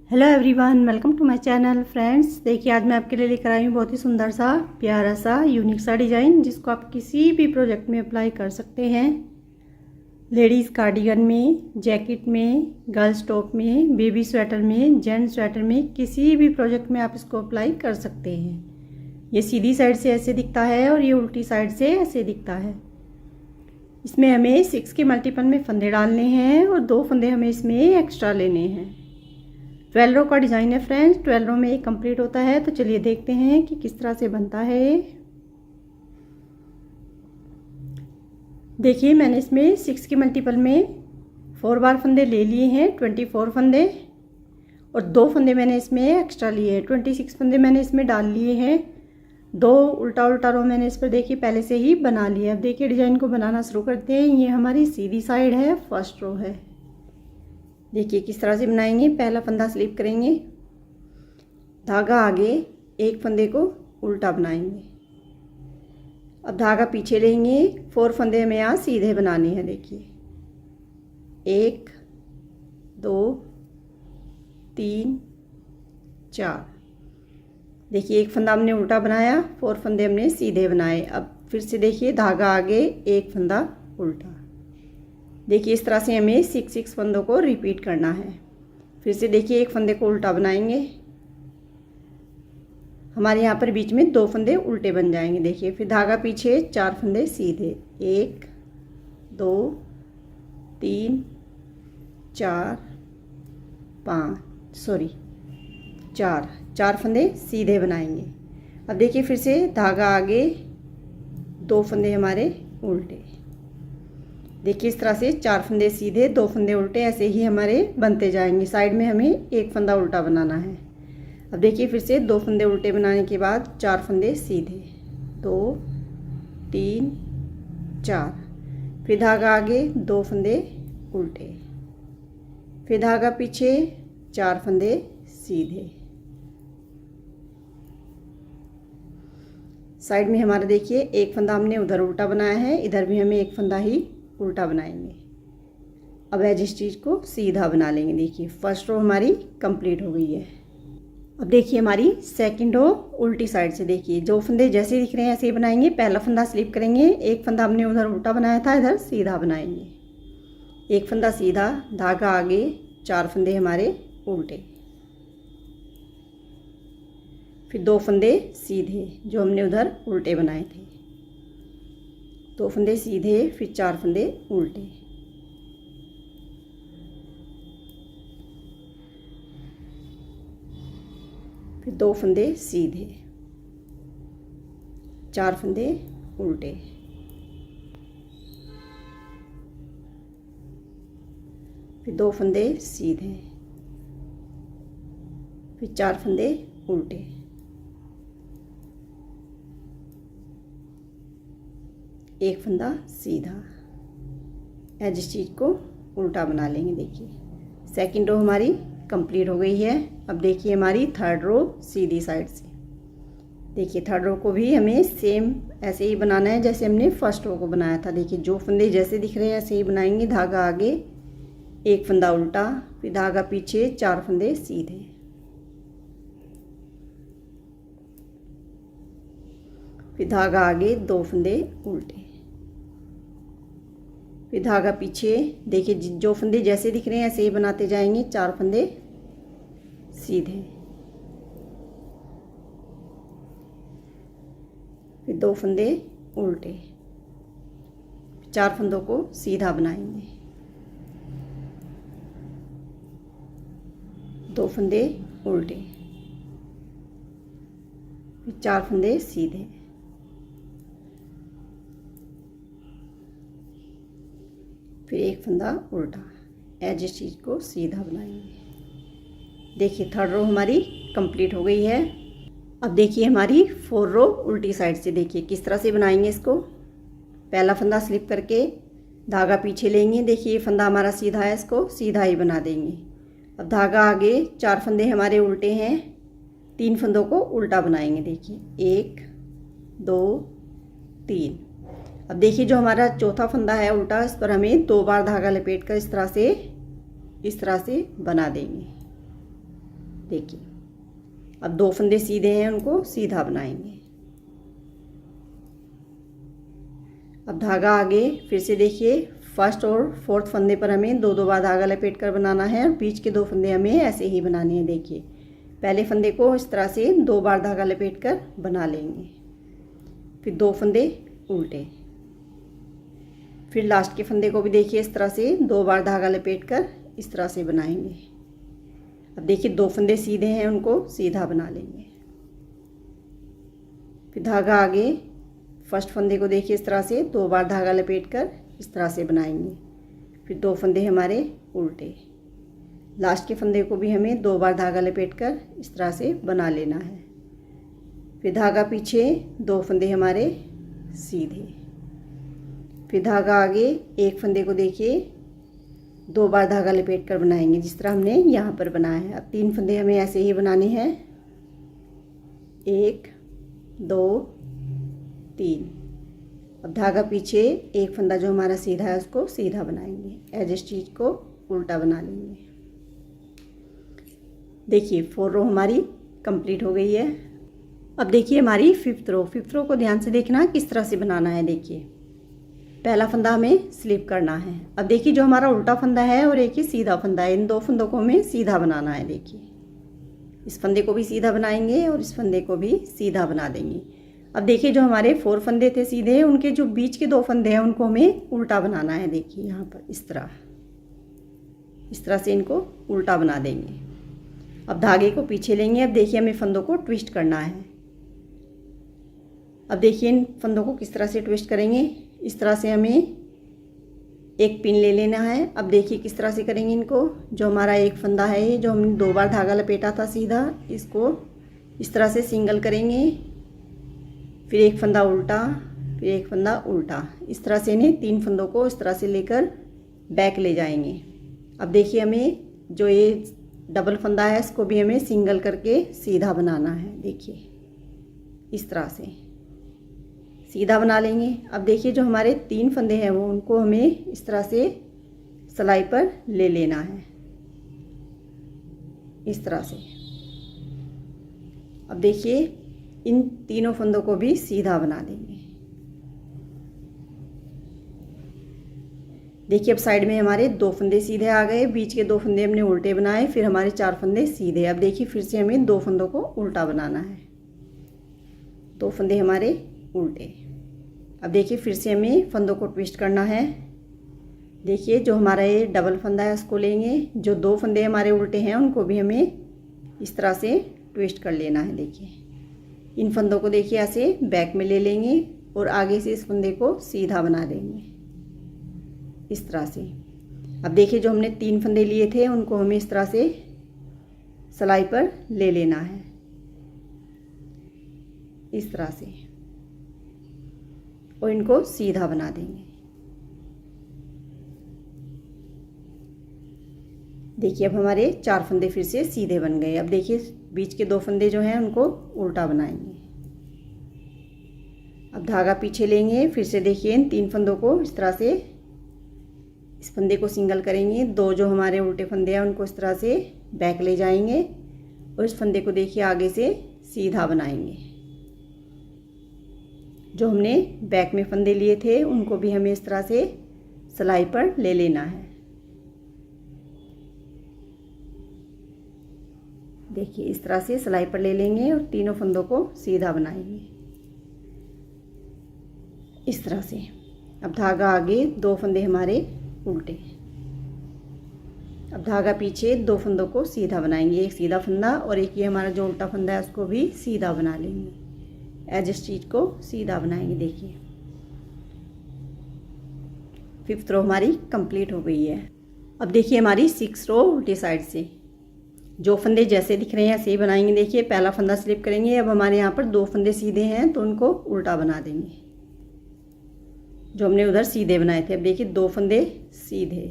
Hello everyone, welcome to my channel. Friends, देखिए आज मैं आपके लिए लेकर आई हूँ बहुत ही सुंदर सा प्यारा सा यूनिक सा डिज़ाइन, जिसको आप किसी भी प्रोजेक्ट में अप्लाई कर सकते हैं। लेडीज़ कार्डिगन में, जैकेट में, गर्ल्स टॉप में, बेबी स्वेटर में, जेंट्स स्वेटर में, किसी भी प्रोजेक्ट में आप इसको अप्लाई कर सकते हैं। ये सीधी साइड से ऐसे दिखता है और ये उल्टी साइड से ऐसे दिखता है। इसमें हमें 6 के मल्टीपल में फंदे डालने हैं और 2 फंदे हमें इसमें एक्स्ट्रा लेने हैं। 12 रो का डिज़ाइन है फ्रेंड्स, 12 रो में ये कंप्लीट होता है। तो चलिए देखते हैं कि किस तरह से बनता है। देखिए मैंने इसमें 6 के मल्टीपल में 4 बार फंदे ले लिए हैं, 24 फंदे, और 2 फंदे मैंने इसमें एक्स्ट्रा लिए हैं, 26 फंदे मैंने इसमें डाल लिए हैं। 2 उल्टा उल्टा रो मैंने इस पर देखिए पहले से ही बना लिया। अब देखिए डिज़ाइन को बनाना शुरू करते हैं। ये हमारी सीधी साइड है, फर्स्ट रो है। देखिए किस तरह से बनाएंगे। पहला फंदा स्लिप करेंगे, धागा आगे, एक फंदे को उल्टा बनाएंगे। अब धागा पीछे लेंगे, 4 फंदे हमें यहाँ सीधे बनाने हैं। देखिए 1 2 3 4। देखिए एक फंदा हमने उल्टा बनाया, 4 फंदे हमने सीधे बनाए। अब फिर से देखिए धागा आगे, एक फंदा उल्टा। देखिए इस तरह से हमें 6 फंदों को रिपीट करना है। फिर से देखिए एक फंदे को उल्टा बनाएंगे, हमारे यहाँ पर बीच में 2 फंदे उल्टे बन जाएंगे। देखिए फिर धागा पीछे, 4 फंदे सीधे, 1 2 3 4 4 फंदे सीधे बनाएंगे। अब देखिए फिर से धागा आगे, 2 फंदे हमारे उल्टे। देखिए इस तरह से 4 फंदे सीधे, 2 फंदे उल्टे, ऐसे ही हमारे बनते जाएंगे। साइड में हमें एक फंदा उल्टा बनाना है। अब देखिए फिर से 2 फंदे उल्टे बनाने के बाद 4 फंदे सीधे, 2 3 4। फिर धागा आगे, 2 फंदे उल्टे, फिर धागा पीछे, 4 फंदे सीधे। साइड में हमारा देखिए एक फंदा हमने उधर उल्टा बनाया है, इधर भी हमें एक फंदा ही उल्टा बनाएंगे। अब एज इस चीज़ को सीधा बना लेंगे। देखिए फर्स्ट रो हमारी कंप्लीट हो गई है। अब देखिए हमारी सेकंड रो उल्टी साइड से। देखिए जो फंदे जैसे दिख रहे हैं ऐसे ही बनाएंगे। पहला फंदा स्लिप करेंगे, एक फंदा हमने उधर उल्टा बनाया था, इधर सीधा बनाएंगे। एक फंदा सीधा, धागा आगे, 4 फंदे हमारे उल्टे, फिर 2 फंदे सीधे जो हमने उधर उल्टे बनाए थे, 2 फंदे सीधे, फिर 4 फंदे उल्टे, फिर 2 फंदे सीधे, 4 फंदे उल्टे, फिर 2 फंदे सीधे, फिर 4 फंदे उल्टे, एक फंदा सीधा। एज इस चीज़ को उल्टा बना लेंगे। देखिए सेकंड रो हमारी कंप्लीट हो गई है। अब देखिए हमारी थर्ड रो सीधी साइड से। देखिए थर्ड रो को भी हमें सेम ऐसे ही बनाना है जैसे हमने फर्स्ट रो को बनाया था। देखिए जो फंदे जैसे दिख रहे हैं ऐसे ही बनाएंगे। धागा आगे, एक फंदा उल्टा, फिर धागा पीछे, 4 फंदे सीधे, फिर धागा आगे, 2 फंदे उल्टे, फिर धागा पीछे। देखिए जो फंदे जैसे दिख रहे हैं ऐसे ही बनाते जाएंगे। 4 फंदे सीधे, फिर 2 फंदे उल्टे, 4 फंदों को सीधा बनाएंगे, 2 फंदे उल्टे, फिर 4 फंदे सीधे, फिर एक फंदा उल्टा। एज इस चीज़ को सीधा बनाएंगे। देखिए थर्ड रो हमारी कंप्लीट हो गई है। अब देखिए हमारी 4 रो उल्टी साइड से। देखिए किस तरह से बनाएंगे इसको। पहला फंदा स्लिप करके धागा पीछे लेंगे। देखिए ये फंदा हमारा सीधा है, इसको सीधा ही बना देंगे। अब धागा आगे, 4 फंदे हमारे उल्टे हैं, 3 फंदों को उल्टा बनाएंगे। देखिए 1 2 3। अब देखिए जो हमारा चौथा फंदा है उल्टा, इस पर हमें 2 बार धागा लपेट कर इस तरह से बना देंगे। देखिए अब 2 फंदे सीधे हैं, उनको सीधा बनाएंगे। अब धागा आगे फिर से देखिए फर्स्ट और फोर्थ फंदे पर हमें 2 बार धागा लपेट कर बनाना है और बीच के 2 फंदे हमें ऐसे ही बनाने हैं। देखिए पहले फंदे को इस तरह से 2 बार धागा लपेट कर बना लेंगे, फिर 2 फंदे उल्टे, फिर लास्ट के फंदे को भी देखिए इस तरह से 2 बार धागा लपेट कर इस तरह से बनाएंगे। अब देखिए 2 फंदे सीधे हैं, उनको सीधा बना लेंगे। फिर धागा आगे फर्स्ट फंदे को देखिए इस तरह से 2 बार धागा लपेट कर इस तरह से बनाएंगे, फिर 2 फंदे हमारे उल्टे, लास्ट के फंदे को भी हमें 2 बार धागा लपेट कर इस तरह से बना लेना है। फिर धागा पीछे, 2 फंदे हमारे सीधे, फिर धागा आगे एक फंदे को देखिए 2 बार धागा लपेट कर बनाएंगे जिस तरह हमने यहाँ पर बनाया है। अब 3 फंदे हमें ऐसे ही बनाने हैं, 1 2 3। अब धागा पीछे एक फंदा जो हमारा सीधा है उसको सीधा बनाएंगे, एज स्टिच को उल्टा बना लेंगे। देखिए 4 रो हमारी कंप्लीट हो गई है। अब देखिए हमारी 5th रो को ध्यान से देखना किस तरह से बनाना है। देखिए पहला फंदा हमें स्लिप करना है। अब देखिए जो हमारा उल्टा फंदा है और एक ही सीधा फंदा है, इन 2 फंदों को हमें सीधा बनाना है। देखिए इस फंदे को भी सीधा बनाएंगे और इस फंदे को भी सीधा बना देंगे। अब देखिए जो हमारे 4 फंदे थे सीधे, उनके जो बीच के 2 फंदे हैं उनको हमें उल्टा बनाना है। देखिए यहाँ पर इस तरह से इनको उल्टा बना देंगे। अब धागे को पीछे लेंगे। अब देखिए हमें फंदों को ट्विस्ट करना है। अब देखिए इन फंदों को किस तरह से ट्विस्ट करेंगे, इस तरह से हमें एक पिन ले लेना है। अब देखिए किस तरह से करेंगे इनको। जो हमारा एक फंदा है ये जो हमने 2 बार धागा लपेटा था सीधा, इसको इस तरह से सिंगल करेंगे, फिर एक फंदा उल्टा, फिर एक फंदा उल्टा, इस तरह से इन्हें 3 फंदों को इस तरह से लेकर बैक ले जाएंगे। अब देखिए हमें जो ये डबल फंदा है इसको भी हमें सिंगल करके सीधा बनाना है। देखिए इस तरह से सीधा बना लेंगे। अब देखिए जो हमारे 3 फंदे हैं वो उनको हमें इस तरह से सिलाई पर ले लेना है, इस तरह से। अब देखिए इन तीनों फंदों को भी सीधा बना देंगे। देखिए अब साइड में हमारे 2 फंदे सीधे आ गए, बीच के 2 फंदे हमने उल्टे बनाए, फिर हमारे 4 फंदे सीधे। अब देखिए फिर से हमें 2 फंदों को उल्टा बनाना है, 2 फंदे हमारे उल्टे। अब देखिए फिर से हमें फंदों को ट्विस्ट करना है। देखिए जो हमारा ये डबल फंदा है उसको लेंगे, जो 2 फंदे हमारे उल्टे हैं उनको भी हमें इस तरह से ट्विस्ट कर लेना है। देखिए इन फंदों को देखिए ऐसे बैक में ले लेंगे और आगे से इस फंदे को सीधा बना देंगे, इस तरह से। अब देखिए जो हमने 3 फंदे लिए थे उनको हमें इस तरह से सिलाई पर ले लेना है, इस तरह से, और इनको सीधा बना देंगे। देखिए अब हमारे 4 फंदे फिर से सीधे बन गए। अब देखिए बीच के 2 फंदे जो हैं उनको उल्टा बनाएंगे। अब धागा पीछे लेंगे, फिर से देखिए इन 3 फंदों को इस तरह से, इस फंदे को सिंगल करेंगे, 2 जो हमारे उल्टे फंदे हैं उनको इस तरह से बैक ले जाएंगे और इस फंदे को देखिए आगे से सीधा बनाएंगे। जो हमने बैक में फंदे लिए थे उनको भी हमें इस तरह से सिलाई पर ले लेना है। देखिए इस तरह से सिलाई पर ले लेंगे और तीनों फंदों को सीधा बनाएंगे, इस तरह से। अब धागा आगे, 2 फंदे हमारे उल्टे, अब धागा पीछे, 2 फंदों को सीधा बनाएंगे, एक सीधा फंदा और एक ये हमारा जो उल्टा फंदा है उसको भी सीधा बना लेंगे, एज स्टिच को सीधा बनाएंगे। देखिए 5th रो हमारी कंप्लीट हो गई है। अब देखिए हमारी 6th रो उल्टी साइड से, जो फंदे जैसे दिख रहे हैं ऐसे ही बनाएंगे। देखिए पहला फंदा स्लिप करेंगे। अब हमारे यहाँ पर 2 फंदे सीधे हैं तो उनको उल्टा बना देंगे, जो हमने उधर सीधे बनाए थे। अब देखिए 2 फंदे सीधे,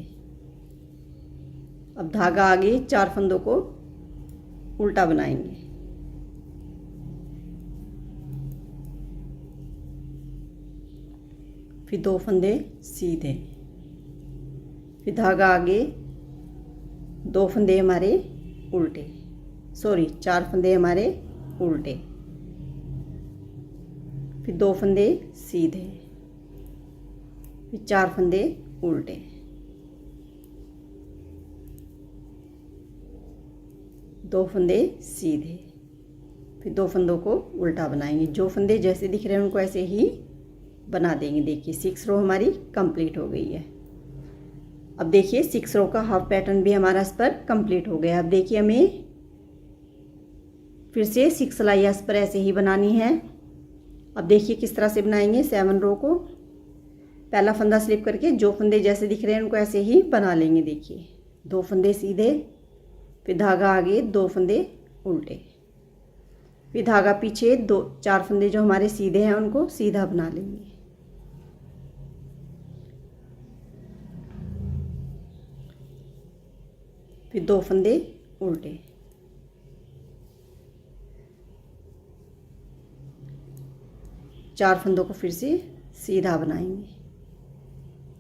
अब धागा आगे, 4 फंदों को उल्टा बनाएंगे, फिर 2 फंदे सीधे, फिर धागा आगे, 2 फंदे हमारे उल्टे, सॉरी 4 फंदे हमारे उल्टे, फिर 2 फंदे सीधे, फिर 4 फंदे उल्टे, दो फंदे सीधे, फिर 2 फंदों को उल्टा बनाएंगे। जो फंदे जैसे दिख रहे हैं उनको ऐसे ही बना देंगे। देखिए 6 रो हमारी कंप्लीट हो गई है। अब देखिए 6 रो का हाफ पैटर्न भी हमारा इस पर कंप्लीट हो गया। अब देखिए हमें फिर से 6 सिलाइयाँ इस पर ऐसे ही बनानी है। अब देखिए किस तरह से बनाएंगे। 7 रो को पहला फंदा स्लिप करके जो फंदे जैसे दिख रहे हैं उनको ऐसे ही बना लेंगे। देखिए 2 फंदे सीधे, फिर धागा आगे, 2 फंदे उल्टे, फिर धागा पीछे, 4 फंदे जो हमारे सीधे हैं उनको सीधा बना लेंगे। फिर 2 फंदे उल्टे, चार फंदों को फिर से सीधा बनाएंगे।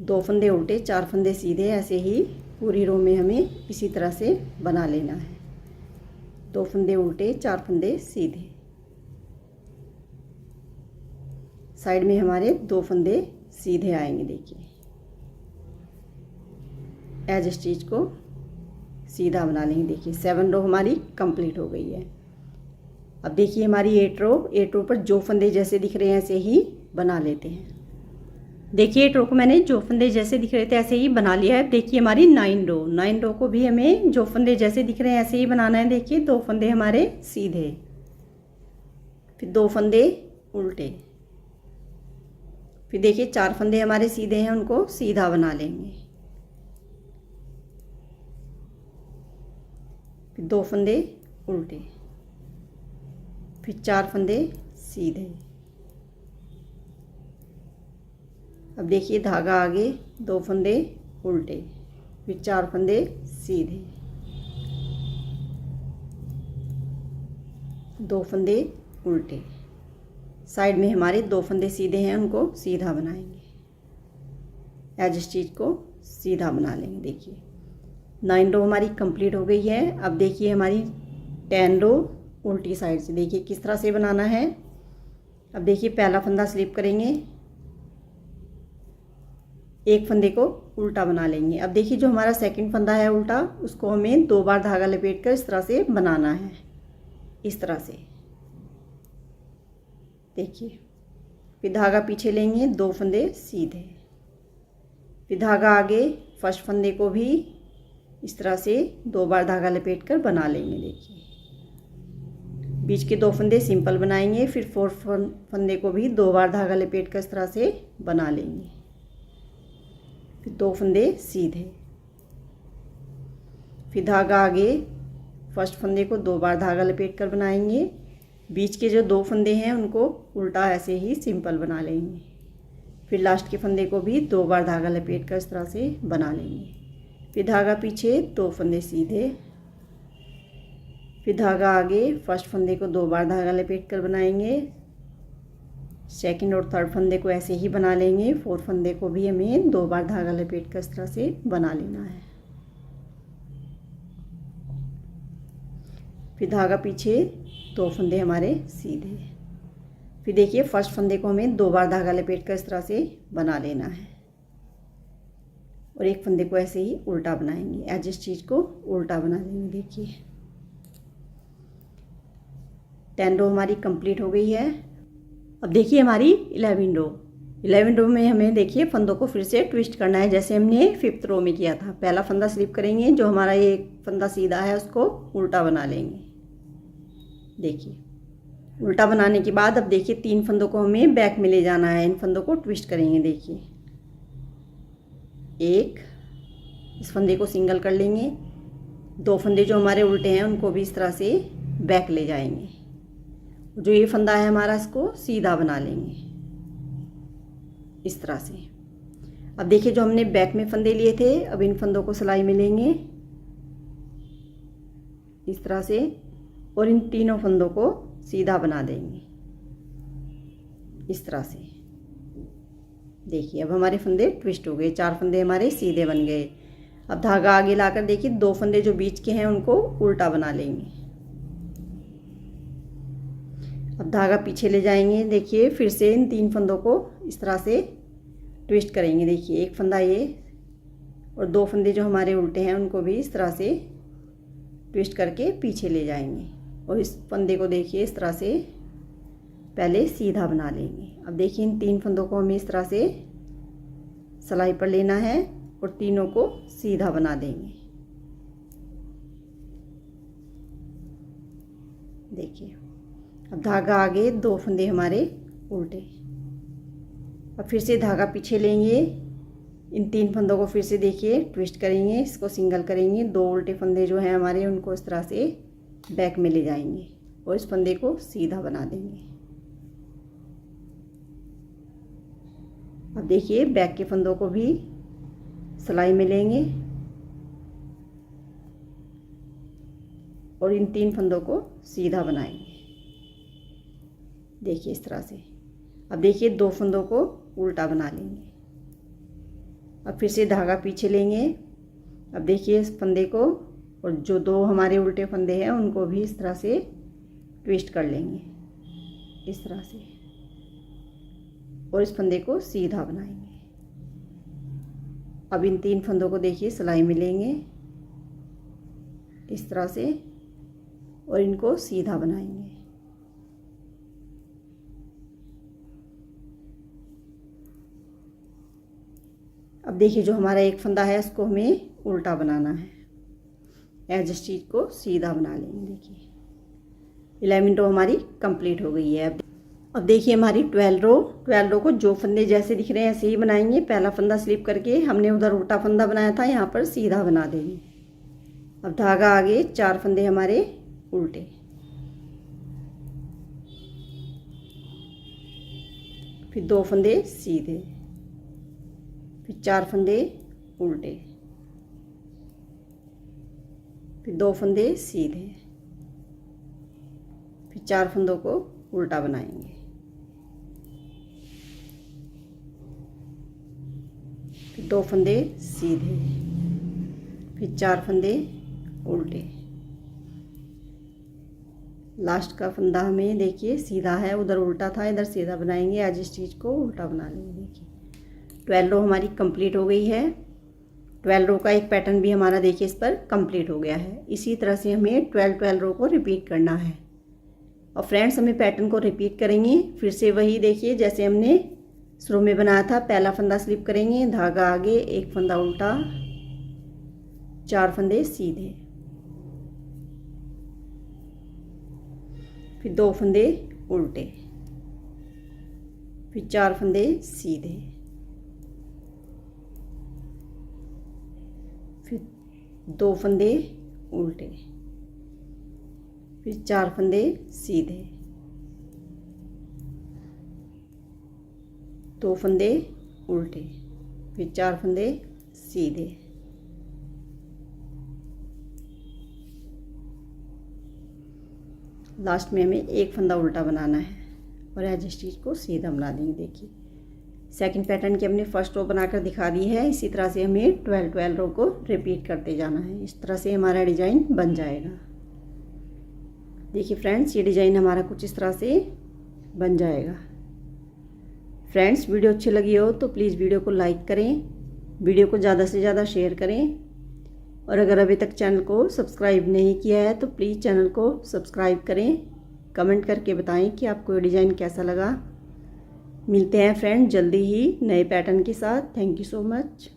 2 फंदे उल्टे, 4 फंदे सीधे, ऐसे ही पूरी रो में हमें इसी तरह से बना लेना है। 2 फंदे उल्टे, 4 फंदे सीधे, साइड में हमारे 2 फंदे सीधे आएंगे। देखिए एज स्टिच को सीधा बना लेंगे। देखिए 7 रो हमारी कंप्लीट हो गई है। अब देखिए हमारी 8 रो पर जो फंदे जैसे दिख रहे हैं ऐसे ही बना लेते हैं। देखिए 8 रो को मैंने जो फंदे जैसे दिख रहे थे ऐसे ही बना लिया है। देखिए हमारी 9 रो को भी हमें जो फंदे जैसे दिख रहे हैं ऐसे ही बनाना है। देखिए 2 फंदे हमारे सीधे, फिर 2 फंदे उल्टे, फिर देखिए 4 फंदे हमारे सीधे हैं उनको सीधा बना लेंगे, फिर 2 फंदे उल्टे, फिर 4 फंदे सीधे। अब देखिए धागा आगे, 2 फंदे उल्टे, फिर 4 फंदे सीधे, 2 फंदे उल्टे, साइड में हमारे 2 फंदे सीधे हैं उनको सीधा बनाएंगे। एज स्टिच को सीधा बना लेंगे। देखिए 9 रो हमारी कंप्लीट हो गई है। अब देखिए हमारी 10 रो उल्टी साइड से। देखिए किस तरह से बनाना है। अब देखिए पहला फंदा स्लिप करेंगे, एक फंदे को उल्टा बना लेंगे। अब देखिए जो हमारा सेकंड फंदा है उल्टा, उसको हमें 2 बार धागा लपेट कर इस तरह से बनाना है। इस तरह से देखिए, फिर धागा पीछे लेंगे, 2 फंदे सीधे, फिर धागा आगे, फर्स्ट फंदे को भी इस तरह से 2 बार धागा लपेट कर बना लेंगे। देखिए बीच के 2 फंदे सिंपल बनाएंगे, फिर 4 फंदे को भी 2 बार धागा लपेट कर इस तरह से बना लेंगे, फिर 2 फंदे सीधे, फिर धागा आगे, फर्स्ट फंदे को 2 बार धागा लपेट कर बनाएंगे, बीच के जो 2 फंदे हैं उनको उल्टा ऐसे ही सिंपल बना लेंगे, फिर लास्ट के फंदे को भी 2 बार धागा लपेट कर इस तरह से बना लेंगे, फिर धागा पीछे, 2 फंदे सीधे, फिर धागा आगे, फर्स्ट फंदे को 2 बार धागा लपेट कर बनाएंगे, सेकंड और थर्ड फंदे को ऐसे ही बना लेंगे, फोर्थ फंदे को भी हमें 2 बार धागा लपेट कर इस तरह से बना लेना है, फिर धागा पीछे, 2 फंदे हमारे सीधे, फिर देखिए फर्स्ट फंदे को हमें 2 बार धागा लपेट कर इस तरह से बना लेना है और एक फंदे को ऐसे ही उल्टा बनाएंगे। एज इस चीज़ को उल्टा बना लेंगे। देखिए 10 रो हमारी कंप्लीट हो गई है। अब देखिए हमारी 11 रो में हमें देखिए फंदों को फिर से ट्विस्ट करना है, जैसे हमने 5th रो में किया था। पहला फंदा स्लिप करेंगे, जो हमारा ये फंदा सीधा है उसको उल्टा बना लेंगे। देखिए उल्टा बनाने के बाद अब देखिए 3 फंदों को हमें बैक में ले जाना है। इन फंदों को ट्विस्ट करेंगे। देखिए एक, इस फंदे को सिंगल कर लेंगे, 2 फंदे जो हमारे उल्टे हैं उनको भी इस तरह से बैक ले जाएंगे, जो ये फंदा है हमारा इसको सीधा बना लेंगे इस तरह से। अब देखिए जो हमने बैक में फंदे लिए थे, अब इन फंदों को सिलाई में लेंगे इस तरह से और इन तीनों फंदों को सीधा बना देंगे इस तरह से। देखिए अब हमारे फंदे ट्विस्ट हो गए, 4 फंदे हमारे सीधे बन गए। अब धागा आगे लाकर देखिए 2 फंदे जो बीच के हैं उनको उल्टा बना लेंगे अब धागा पीछे ले जाएंगे। देखिए फिर से इन 3 फंदों को इस तरह से ट्विस्ट करेंगे। देखिए एक फंदा ये और 2 फंदे जो हमारे उल्टे हैं उनको भी इस तरह से ट्विस्ट करके पीछे ले जाएंगे और इस फंदे को देखिए इस तरह से पहले सीधा बना लेंगे। अब देखिए इन 3 फंदों को हमें इस तरह से सिलाई पर लेना है और तीनों को सीधा बना देंगे। देखिए अब धागा आगे, 2 फंदे हमारे उल्टे। अब फिर से धागा पीछे लेंगे, इन 3 फंदों को फिर से देखिए ट्विस्ट करेंगे, इसको सिंगल करेंगे। 2 उल्टे फंदे जो हैं हमारे उनको इस तरह से बैक में ले जाएंगे और इस फंदे को सीधा बना देंगे। अब देखिए बैक के फंदों को भी सिलाई में लेंगे और इन 3 फंदों को सीधा बनाएंगे। देखिए इस तरह से। अब देखिए 2 फंदों को उल्टा बना लेंगे। अब फिर से धागा पीछे लेंगे। अब देखिए इस फंदे को और जो 2 हमारे उल्टे फंदे हैं उनको भी इस तरह से ट्विस्ट कर लेंगे, इस तरह से, और इस फंदे को सीधा बनाएंगे। अब इन 3 फंदों को देखिए सिलाई में लेंगे इस तरह से और इनको सीधा बनाएंगे। अब देखिए जो हमारा एक फंदा है उसको हमें उल्टा बनाना है, एज स्टिच को सीधा बना लेंगे। देखिए 11 रो हमारी कंप्लीट हो गई है। अब देखिए हमारी 12 रो को जो फंदे जैसे दिख रहे हैं ऐसे ही बनाएंगे। पहला फंदा स्लिप करके हमने उधर उल्टा फंदा बनाया था, यहाँ पर सीधा बना देंगे। अब धागा आगे, 4 फंदे हमारे उल्टे, फिर 2 फंदे सीधे, फिर 4 फंदे उल्टे, फिर 2 फंदे सीधे, फिर 4 फंदों को उल्टा बनाएंगे, फिर 2 फंदे सीधे, फिर 4 फंदे उल्टे। लास्ट का फंदा हमें देखिए सीधा है, उधर उल्टा था, इधर सीधा बनाएंगे, एज स्टिच को उल्टा बना लेंगे। देखिए 12 रो हमारी कंप्लीट हो गई है। 12 रो का एक पैटर्न भी हमारा देखिए इस पर कंप्लीट हो गया है। इसी तरह से हमें 12 रो को रिपीट करना है। और फ्रेंड्स हमें पैटर्न को रिपीट करेंगे फिर से वही देखिए जैसे हमने शुरू में बनाया था। पहला फंदा स्लिप करेंगे, धागा आगे, एक फंदा उल्टा, 4 फंदे सीधे, फिर 2 फंदे उल्टे, फिर 4 फंदे सीधे, फिर 2 फंदे उल्टे, फिर 4 फंदे सीधे, 2 फंदे उल्टे, फिर 4 फंदे सीधे। लास्ट में हमें एक फंदा उल्टा बनाना है और एज स्टिच को सीधा बना देंगे। देखिए सेकंड पैटर्न की हमने फर्स्ट रो बनाकर दिखा दी है। इसी तरह से हमें 12 रो को रिपीट करते जाना है। इस तरह से हमारा डिज़ाइन बन जाएगा। देखिए फ्रेंड्स ये डिज़ाइन हमारा कुछ इस तरह से बन जाएगा। फ्रेंड्स वीडियो अच्छी लगी हो तो प्लीज़ वीडियो को लाइक करें, वीडियो को ज़्यादा से ज़्यादा शेयर करें, और अगर अभी तक चैनल को सब्सक्राइब नहीं किया है तो प्लीज़ चैनल को सब्सक्राइब करें। कमेंट करके बताएं कि आपको ये डिज़ाइन कैसा लगा। मिलते हैं फ्रेंड जल्दी ही नए पैटर्न के साथ। Thank you so much.